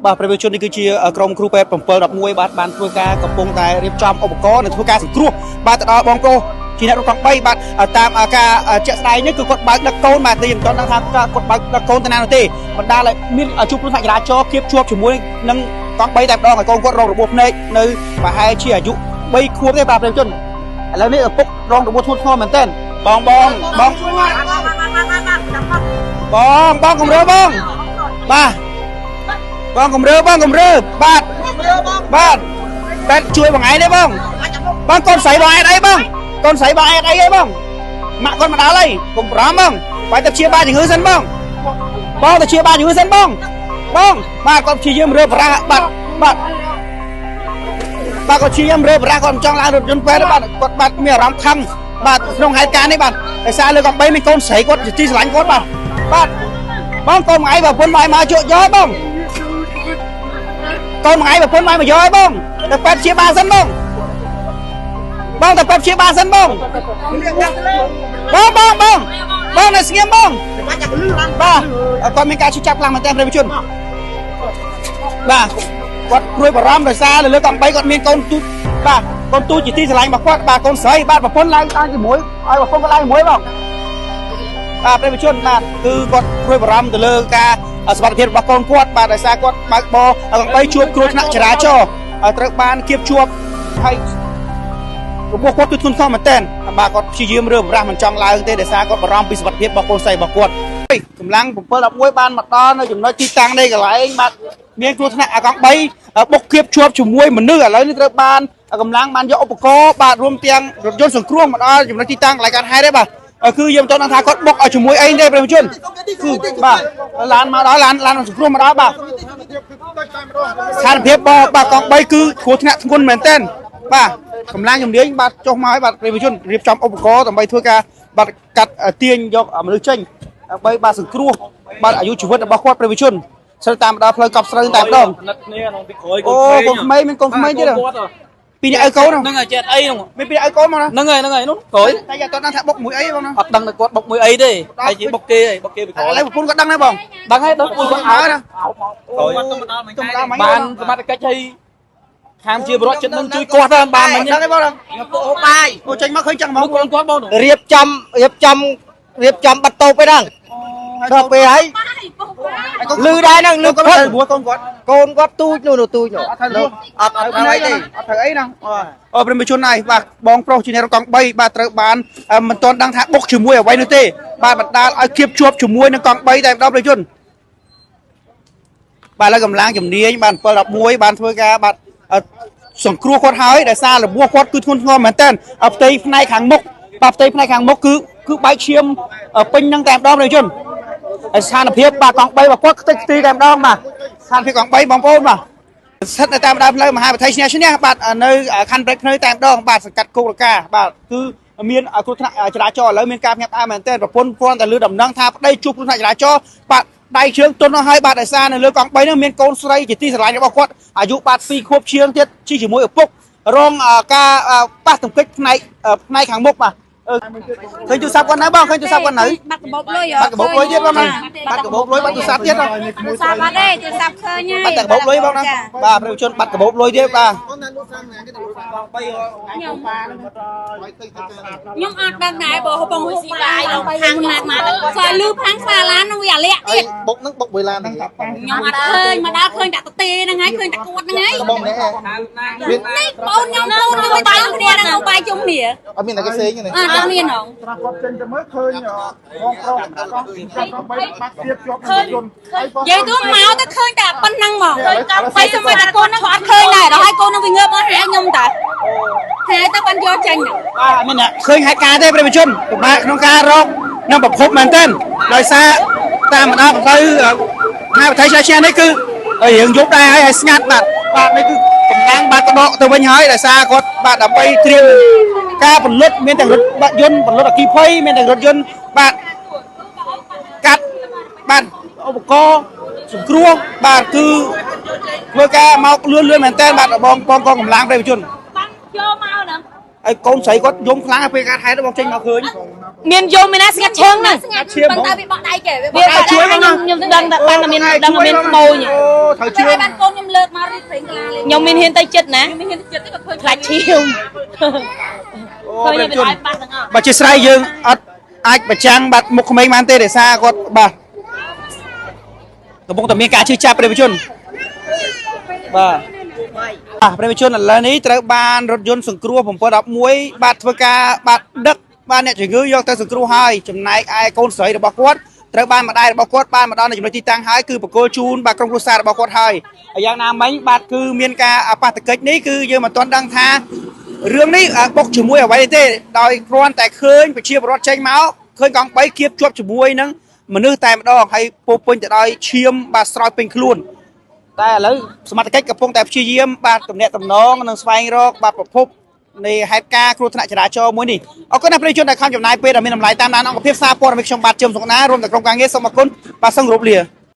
បាទប្រវិជននេះគឺជាក្រុមគ្រូពេទ្យ711បាទបានធ្វើការកំពុងតែរៀបចំឧបករណ៍និងធ្វើការសង្គ្រោះបាទទៅដល់បងប្រុសជាអ្នករត់កង់3បាទតាមការជាក់ស្ដែងនេះគឺគាត់បើកដឹកកូនបាទតែមិនទាន់ដឹងថាគាត់បើកដឹកកូនទៅណានោះទេបណ្ដាលឲ្យមានជួបគ្រោះថ្នាក់ចរាចរណ៍គៀបជាប់ជាមួយនឹងកង់3តែម្ដងឲ្យកូនគាត់រងរបួសភ្នែកនៅប្រហែលជាអាយុ3ខួបទេបាទប្រវិជនឥឡូវនេះឪពុករងរបួសធ្ងន់ធ្ងរមែនទែនបងគំរើបងបាទបងគំរើបាទបាទជួយបងឯងទេបងកូនស្រីបងឯងអីបងកូនស្រីបងឯងអីបងម៉ាក់គាត់មកដល់ហើយកុំបារម្ភបងបាយទៅព្យាបាលជំងឺសិនបងទៅព្យាបាលជំងឺសិនបងបាទគាត់ព្យាយាមរើបរាបាទគាត់ព្យាយាមរើបរាគាត់មិនចង់ឡើងរថយន្តពេទ្យទេបាទគាត់បាទមានអារម្មណ៍ខឹងបាទក្នុងហេតុការណ៍នេះបាទដោយសារលើកង់3មានកូនស្រីគាត់ទីស្រឡាញ់គាត់បាទបងកូនមួយឯងប្រពន្ធមកជក់យកបងកូនមួយឯងប្រពន្ធមកយកឲ្យបងទៅពេទ្យព្យាបាលសិនបងទៅពេទ្យព្យាបាលសិនបងនៅស្ងៀមបងបាទគាត់មានការឈឺចាប់ខ្លាំងមែនទែនប្រជាជនបាទគាត់ព្រួយបារម្ភដោយសារលើកង់3គាត់មានកូនទូចបាទកូនទូចជាទីស្រឡាញ់របស់គាត់បាទកូនស្រីបាទប្រពន្ធឡើងជាមួយឲ្យប្រពន្ធគាត់ឡើងជាមួយបងបាទប្រជាជនបាទគឺគាត់ព្រួយបារម្ភទៅលើការសុខភាពរបស់កូនគាត់បាទដោយសារគាត់បើកបរកង់3ជួបគ្រោះថ្នាក់ចរាចរណ៍ត្រូវបានគៀបជាប់ហើយរបស់គាត់គឺធ្ងន់ធ្ងរមែនទែនបាទគាត់ព្យាយាមរើបរាស់មិនចង់ឡើងទេដោយសារគាត់បារម្ភពីសុខភាពរបស់កូនស្រីរបស់គាត់កម្លាំង711បានមកដល់នៅចំណុចទីតាំងនេះកន្លែងបាទមានគ្រោះថ្នាក់កង់3បុកគៀបជាប់ជាមួយមនុស្សឥឡូវនេះត្រូវបានកម្លាំងបានយកឧបករណ៍បាទរួមទាំងរថយន្តសង្គ្រោះមកដល់ចំណុចទីតាំងកន្លែងកើតហេតុទេបាទគឺយើងមិនទាន់ដឹងថាគាត់បុកឲ្យជាមួយអីទេប្រជាជនគឺបាទឡានមកដល់ឡានសង្គ្រោះមកដល់បាទស្ថានភាពបាទកង់3គឺគ្រោះថ្នាក់ធ្ងន់មែនទែនបាទកម្លាំងជំនាញបាទចុះមកឲ្យបាទប្រជាជនរៀបចំឧបករណ៍ដើម្បីធ្វើការបាទកាត់ទាញយកមនុស្សចេញដើម្បីបាទសង្គ្រោះបាទអាយុជីវិតរបស់គាត់ប្រជាជនស្រូវតាមដល់ផ្លូវកប់ស្រូវតែម្ដងអូកូនក្មេងមានកូនក្មេងទៀតពីនេះឲ្យកូនហ្នឹងហើយចេះអីហ្នឹងមានពីឲ្យកូនមកហ្នឹងហើយនោះក្រោយតែយកតដឹងថាបុកមួយអីបងអត់ដឹងថាគាត់បុកមួយអីទេតែជាបុកគេពីក្រោយឥឡូវប្រពន្ធគាត់ដឹងទេបងដឹងហើយដឹងគាត់អើណាក្រោយទៅមកដល់មិនបានសមត្ថកិច្ចឲ្យខាងជាបរិវត្តចិត្តនឹងជួយគាត់ទៅបានមិញហ្នឹងទេបងអូបាយអូចេញមកឃើញចឹងមកគាត់បងរៀបចំបាត់តូបឯហ្នឹងដល់ពេលហើយលឺដែរហ្នឹងលឺគាត់កូនគាត់ទូចនោះអត់ត្រូវអីទេអត់ត្រូវអីហ្នឹងអូព្រមជនហើយបាទបងប្រុសជាអ្នករកង់3បាទត្រូវបានមិនទាន់ដឹងថាបុកជាមួយអ្វីនោះទេបាទបណ្ដាលឲ្យគៀបជាប់ជាមួយនឹងកង់3តែម្ដងព្រមជនបាទលើកម្លាំងជំនាញបាទ711បានធ្វើការបាទសង្គ្រោះគាត់ហើយដោយសាររបួសគាត់គឺធ្ងន់ធ្ងរមែនទែនផ្ទៃផ្នែកខាងមុខបាទផ្ទៃផ្នែកខាងមុខគឺបែកឈាមពេញនឹងតែម្ដងប្រជាជនហើយស្ថានភាពបាទកង់3របស់គាត់ខ្ទេចខ្ទីតែម្ដងបាទស្ថានភាពកង់3បងប្អូនបាទស្ថិតនៅតាមដើមផ្លូវមហាវិថីឈ្នះបាទនៅខណ្ឌព្រែកភ្នៅតែម្ដងបាទសង្កាត់គោកលកាបាទគឺមានគ្រោះថ្នាក់ចរាចរណ៍ឥឡូវមានការភ្ញាក់ផ្អើលមែនទែនប្រពន្ធគាត់តែលើដំណឹងថាប្តីជួបគ្រោះថ្នាក់ចរាចរណ៍បាទដៃជើងទន់ហើយបាទដោយសារនៅលើកង់3នោះមានកូនស្រីជាទីស្រឡាញ់របស់គាត់អាយុបាទ2ខួបជាងទៀតជិះជាមួយឪពុករងការប៉ះទង្គិចផ្នែកខាងមុខបាទឃើញទូរស័ព្ទគាត់នៅបងឃើញទូរស័ព្ទគាត់នៅបាត់កាបូបលុយទៀតបងណាបាត់កាបូបលុយបាត់ទូរស័ព្ទទៀតទូរស័ព្ទអត់ទេទូរស័ព្ទឃើញហើយបាត់កាបូបលុយបងណាបាទប្រជាជនបាត់កាបូបលុយទៀតបាទខ្ញុំអត់ដឹងដែរបើបងស៊ីឡាយខាងណាមកស្អាលឺខាងស្អាឡាននឹងវាអាលាក់ទៀតបុកនឹងបុកមួយឡានហ្នឹងខ្ញុំអត់ឃើញមកដល់ឃើញតែតទេហ្នឹងហើយឃើញតែគាត់ហ្នឹងហើយបងនេះបងខ្ញុំទៅបាយគ្នានឹងបាយជុំគ្នាអត់មានតែគេផ្សេងទេអត់មានហងគាត់ចេញទៅមើលឃើញបងប្រុសកង់3បាត់ទៀតជាប់យន្តនិយាយទៅមកទៅឃើញតែប៉ុណ្ណឹងហ្មងហើយសម័យតែកូនហ្នឹងអត់ឃើញដែរដល់ហើយកូនហ្នឹងវាងើបមកហៅខ្ញុំតាហើយទៅបានយកចេញបាទមានឃើញហេតុការណ៍ទេប្រជាជនពិបាកក្នុងការរកនៅប្រភពមែនទែនដោយសារតាមម្ដងទៅមហាវិថីឈ្នះនេះគឺរឿងយប់ដែរហើយស្ងាត់បាទនេះគឺកម្លាំងបាទក៏ដកទៅវិញហើយដោយសារគាត់បាទដើម្បីត្រៀមការផលិតមានទាំងរថយន្តផលិតអគ្គីភ័យមានទាំងរថយន្តបាទកាត់បាទឧបករណ៍សង្គ្រោះបាទគឺធ្វើការមកលឿនមែនតើបាទបងកងកម្លាំងប្រជាជនបានយកមកហ្នឹងហើយកូនស្រីគាត់យំខ្លាំងពេលការហែតបងចេញមកឃើញមានយំមានណាស្ងាត់ឈឹងណាស្ងាត់ឈឹងតែវាបោះដៃគេវាជួយបងខ្ញុំដឹងតែបានតែមានខ្មោចអូ ត្រូវជឿ បានកូនខ្ញុំលើកមករីកព្រេងខ្លាំងលេង ខ្ញុំមានហ៊ានទៅចិត្តណា ខ្ញុំមានចិត្តទេក៏ឃើញ ខ្លាចឈាម អូ ឃើញ ប្រជាជន វាបាត់ទាំងអស់ បើជាស្រ័យយើងអត់អាចប្រចាំងបាត់មុខក្មេងបានទេដោយសារគាត់បាទកំពុងតែមានការជឿចាប់ប្រជាជនបាទប្រជាជនឥឡូវនេះត្រូវបានរថយន្តសង្គ្រោះ711បាទធ្វើការបាទដឹកបាទអ្នកជំងឺយកទៅសង្គ្រោះហើយចំណែកឯកូនស្រីរបស់គាត់ត្រូវបានម្ដាយរបស់គាត់បានមកដល់នៅចំណុចទីតាំងហើយគឺបកគោជូនបាទក្រុមគ្រួសាររបស់គាត់ហើយហើយយ៉ាងណាមិញបាទគឺមានការអបតកិច្ចនេះគឺយើងមិនទាន់ដឹងថារឿងនេះបុកជាមួយអ្វីទេដោយគ្រាន់តែឃើញប្រជាពលរដ្ឋចេញមកឃើញកង់3គៀបជាប់ជាមួយនឹងមនុស្សតែម្ដងហើយពោពេញទៅដោយឈាមបាទស្រោចពេញខ្លួនតែឥឡូវសមត្ថកិច្ចកំពុងតែព្យាយាមបាទទំនាក់ទំនងនិងស្វែងរកបាទប្រភពនៃហេតុការណ៍គ្រោះថ្នាក់ចរាចរណ៍មួយនេះអរគុណដល់ប្រជាជនដែលខំចំណាយពេលដែលមានតម្លៃតាមដានអង្គភាពសារព័ត៌មានខ្ញុំបាទជឹមសុកណារួមទាំងក្រុមការងារសូមអរគុណបាទសូមគោរពលា